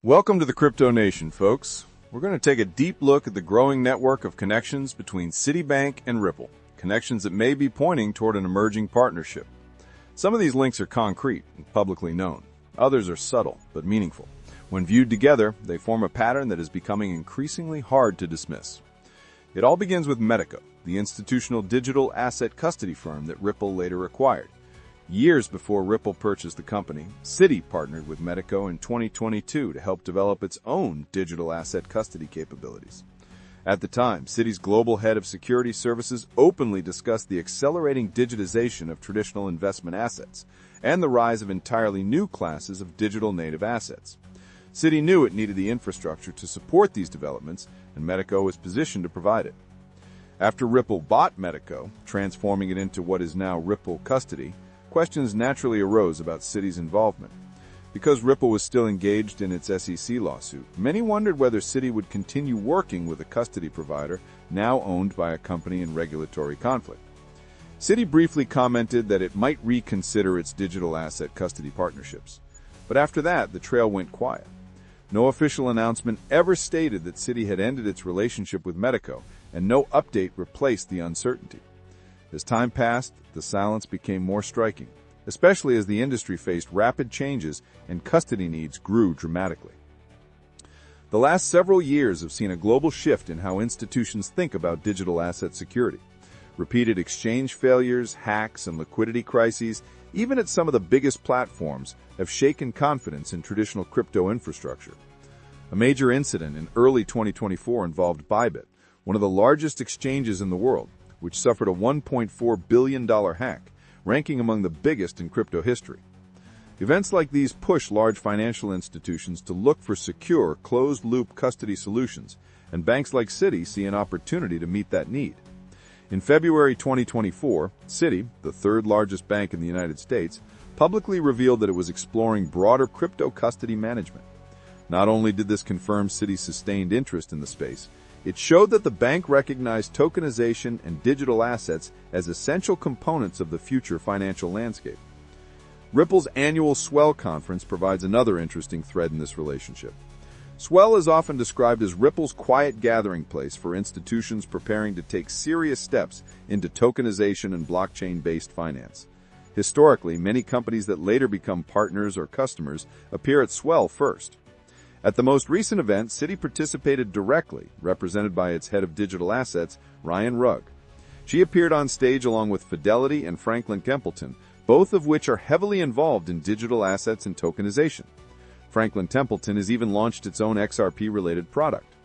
Welcome to the Crypto Nation, folks. We're going to take a deep look at the growing network of connections between Citibank and Ripple, connections that may be pointing toward an emerging partnership. Some of these links are concrete and publicly known. Others are subtle but meaningful. When viewed together, they form a pattern that is becoming increasingly hard to dismiss. It all begins with Medico, the institutional digital asset custody firm that Ripple later acquired. Years before Ripple purchased the company, Citi partnered with Medico in 2022 to help develop its own digital asset custody capabilities. At the time, Citi's global head of security services openly discussed the accelerating digitization of traditional investment assets and the rise of entirely new classes of digital native assets. Citi knew it needed the infrastructure to support these developments, and Medico was positioned to provide it. After Ripple bought Medico, transforming it into what is now Ripple Custody, questions naturally arose about Citi's involvement. Because Ripple was still engaged in its SEC lawsuit, many wondered whether Citi would continue working with a custody provider now owned by a company in regulatory conflict. Citi briefly commented that it might reconsider its digital asset custody partnerships. But after that, the trail went quiet. No official announcement ever stated that Citi had ended its relationship with Medico, and no update replaced the uncertainty. As time passed, the silence became more striking, especially as the industry faced rapid changes and custody needs grew dramatically. The last several years have seen a global shift in how institutions think about digital asset security. Repeated exchange failures, hacks, and liquidity crises, even at some of the biggest platforms, have shaken confidence in traditional crypto infrastructure. A major incident in early 2024 involved Bybit, one of the largest exchanges in the world, which suffered a $1.4 billion hack, ranking among the biggest in crypto history. Events like these push large financial institutions to look for secure, closed-loop custody solutions, and banks like Citi see an opportunity to meet that need. In February 2024, Citi, the third-largest bank in the United States, publicly revealed that it was exploring broader crypto custody management. Not only did this confirm Citi's sustained interest in the space, it showed that the bank recognized tokenization and digital assets as essential components of the future financial landscape. Ripple's annual Swell conference provides another interesting thread in this relationship. Swell is often described as Ripple's quiet gathering place for institutions preparing to take serious steps into tokenization and blockchain-based finance. Historically, many companies that later become partners or customers appear at Swell first. At the most recent event, Citi participated directly, represented by its head of digital assets, Ryan Rugg. She appeared on stage along with Fidelity and Franklin Templeton, both of which are heavily involved in digital assets and tokenization. Franklin Templeton has even launched its own XRP-related product.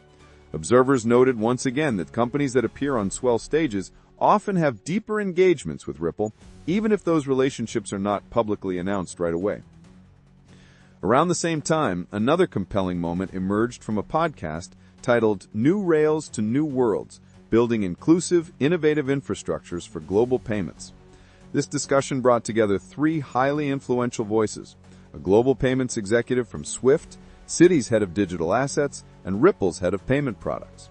Observers noted once again that companies that appear on Swell stages often have deeper engagements with Ripple, even if those relationships are not publicly announced right away. Around the same time, another compelling moment emerged from a podcast titled New Rails to New Worlds, Building Inclusive, Innovative Infrastructures for Global Payments. This discussion brought together three highly influential voices: a global payments executive from Swift, Citi's head of digital assets, and Ripple's head of payment products.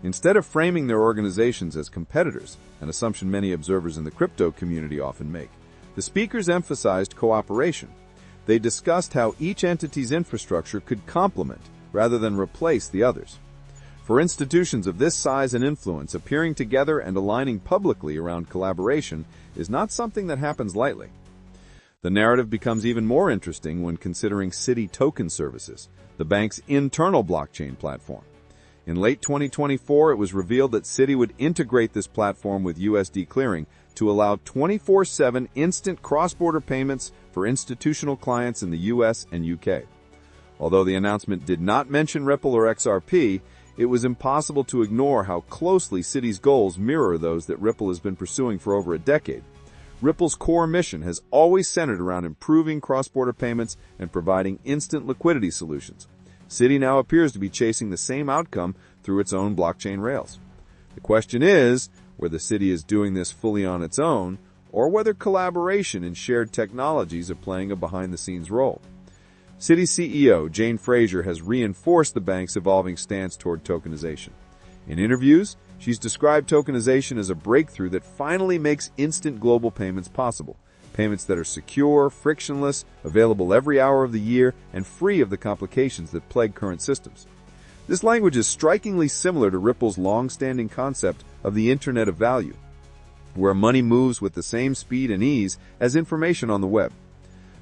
Instead of framing their organizations as competitors, an assumption many observers in the crypto community often make, the speakers emphasized cooperation. They discussed how each entity's infrastructure could complement rather than replace the others. For institutions of this size and influence, appearing together and aligning publicly around collaboration is not something that happens lightly. The narrative becomes even more interesting when considering Citi Token Services, the bank's internal blockchain platform. In late 2024, it was revealed that Citi would integrate this platform with USD clearing to allow 24/7 instant cross-border payments for institutional clients in the US and UK. Although the announcement did not mention Ripple or XRP, it was impossible to ignore how closely Citi's goals mirror those that Ripple has been pursuing for over a decade. Ripple's core mission has always centered around improving cross-border payments and providing instant liquidity solutions. Citi now appears to be chasing the same outcome through its own blockchain rails. The question is whether Citi is doing this fully on its own, or whether collaboration and shared technologies are playing a behind-the-scenes role. Citi CEO Jane Fraser has reinforced the bank's evolving stance toward tokenization. In interviews, she's described tokenization as a breakthrough that finally makes instant global payments possible, payments that are secure, frictionless, available every hour of the year, and free of the complications that plague current systems. This language is strikingly similar to Ripple's long-standing concept of the Internet of Value, where money moves with the same speed and ease as information on the web.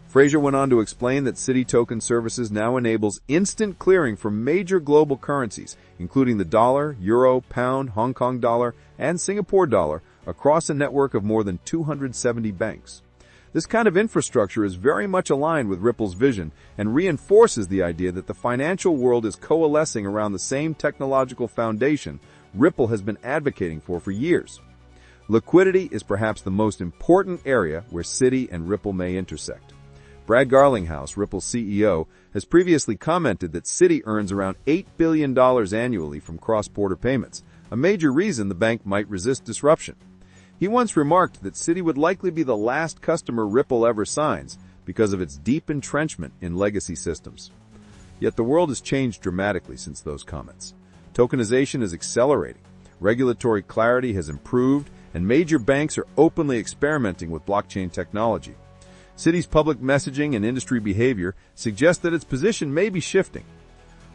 Fraser went on to explain that Citi Token Services now enables instant clearing for major global currencies, including the dollar, euro, pound, Hong Kong dollar, and Singapore dollar, across a network of more than 270 banks. This kind of infrastructure is very much aligned with Ripple's vision and reinforces the idea that the financial world is coalescing around the same technological foundation Ripple has been advocating for years. Liquidity is perhaps the most important area where Citi and Ripple may intersect. Brad Garlinghouse, Ripple's CEO, has previously commented that Citi earns around $8 billion annually from cross-border payments, a major reason the bank might resist disruption. He once remarked that Citi would likely be the last customer Ripple ever signs because of its deep entrenchment in legacy systems. Yet the world has changed dramatically since those comments. Tokenization is accelerating, regulatory clarity has improved, and major banks are openly experimenting with blockchain technology. Citi's public messaging and industry behavior suggest that its position may be shifting.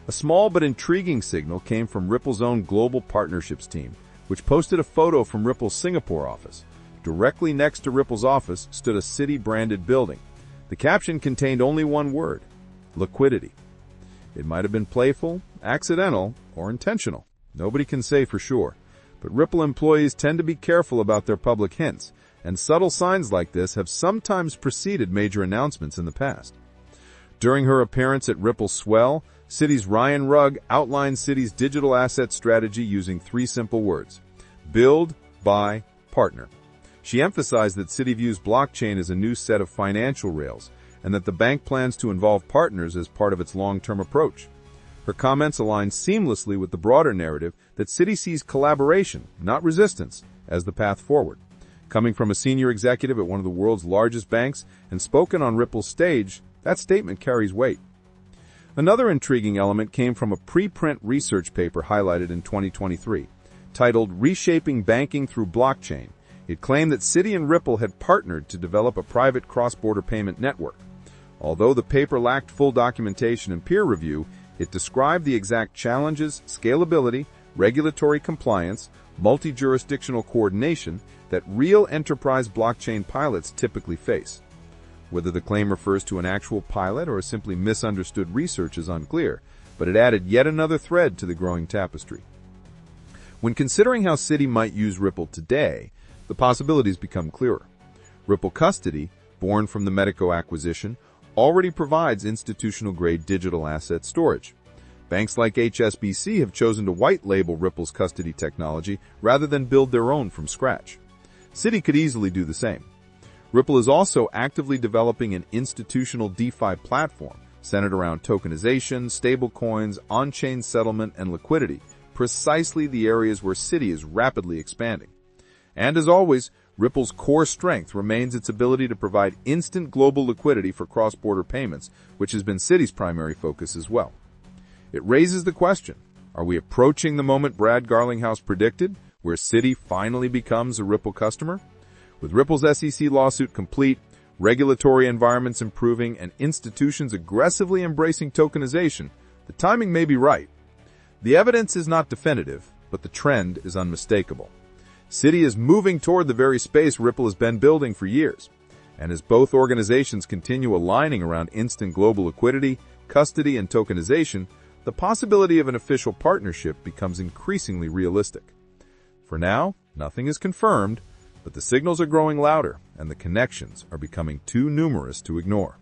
A small but intriguing signal came from Ripple's own global partnerships team, which posted a photo from Ripple's Singapore office. Directly next to Ripple's office stood a Citi-branded building. The caption contained only one word: liquidity. It might have been playful, accidental, or intentional. Nobody can say for sure. But Ripple employees tend to be careful about their public hints, and subtle signs like this have sometimes preceded major announcements in the past. During her appearance at Ripple Swell, Citi's Ryan Rugg outlined Citi's digital asset strategy using 3 simple words: build, buy, partner. She emphasized that Citi views blockchain as a new set of financial rails, and that the bank plans to involve partners as part of its long-term approach. Her comments align seamlessly with the broader narrative that Citi sees collaboration, not resistance, as the path forward. Coming from a senior executive at one of the world's largest banks and spoken on Ripple's stage, that statement carries weight. Another intriguing element came from a preprint research paper highlighted in 2023. Titled Reshaping Banking Through Blockchain, it claimed that Citi and Ripple had partnered to develop a private cross-border payment network. Although the paper lacked full documentation and peer review, it described the exact challenges, scalability, regulatory compliance, multi-jurisdictional coordination that real enterprise blockchain pilots typically face. Whether the claim refers to an actual pilot or simply misunderstood research is unclear, but it added yet another thread to the growing tapestry. When considering how Citi might use Ripple today, the possibilities become clearer. Ripple Custody, born from the Medico acquisition, already provides institutional-grade digital asset storage. Banks like HSBC have chosen to white-label Ripple's custody technology rather than build their own from scratch. Citi could easily do the same. Ripple is also actively developing an institutional DeFi platform centered around tokenization, stablecoins, on-chain settlement, and liquidity, precisely the areas where Citi is rapidly expanding. And as always, Ripple's core strength remains its ability to provide instant global liquidity for cross-border payments, which has been Citi's primary focus as well. It raises the question, are we approaching the moment Brad Garlinghouse predicted, where Citi finally becomes a Ripple customer? With Ripple's SEC lawsuit complete, regulatory environments improving, and institutions aggressively embracing tokenization, the timing may be right. The evidence is not definitive, but the trend is unmistakable. Citi is moving toward the very space Ripple has been building for years. And as both organizations continue aligning around instant global liquidity, custody, and tokenization, the possibility of an official partnership becomes increasingly realistic. For now, nothing is confirmed, but the signals are growing louder and the connections are becoming too numerous to ignore.